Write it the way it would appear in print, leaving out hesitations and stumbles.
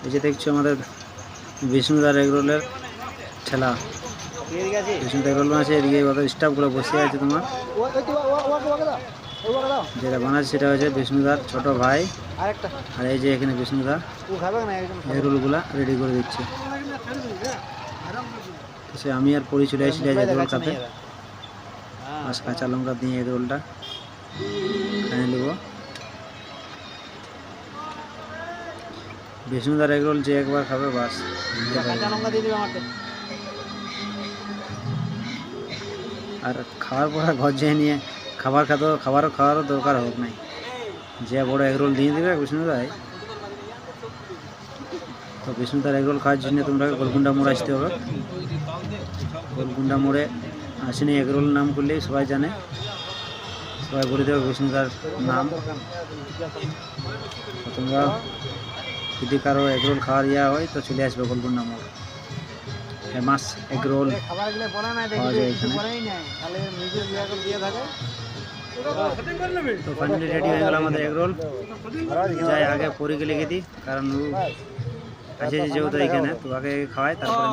এই যে দেখছো আমাদের বিষ্ণুদার এগরোলের ঠেলা। বিষ্ণুদা এগরোল বানাচ্ছে, এদিকে ওদের স্টাফগুলো বসে আছে তোমার। যেটা বানাচ্ছে সেটা হচ্ছে বিষ্ণুদার ছোট ভাই। আর এই যে এখানে বিষ্ণুদা এগরোলগুলা রেডি করে দিচ্ছে। সে আমি আর পরি চলে এসেছি এগরোল খাতে। আজ কাঁচা লঙ্কা দিয়ে এগরোলটা খাইয়ে নেব। বিষ্ণুদার এগরোল যে একবার খাবে বাস। আর খাওয়ার পর ঘর যেয়ে নিয়ে খাবারও দরকার হোক নাই, যে বড় এগরোল দিয়ে দেবে বিষ্ণুদায়। তো বিষ্ণুদার এগরোল খাওয়ার জন্য তোমরা গোলকুন্ডা মোড় আসতে হবে। গোলকুন্ডা মোড়ে আসেনি এগরোল নাম করলেই সবাই জানে, সবাই বলে দেবে বিষ্ণুদার নাম। তোমরা যদি কারো এগরোল খাওয়ার ইয়া হয় তো চলে আসবে গোলকুন্ডা মোড়। ফেমাস এগরোল পাওয়া যায় এখানে। তো ফাইনালি রেডি হয়ে গেল আমাদের এগরোল। যাই আগে পরীকে লিখে দিই, কারণ ও আছে যেহেতু এখানে, তো আগে খাওয়াই তারপরে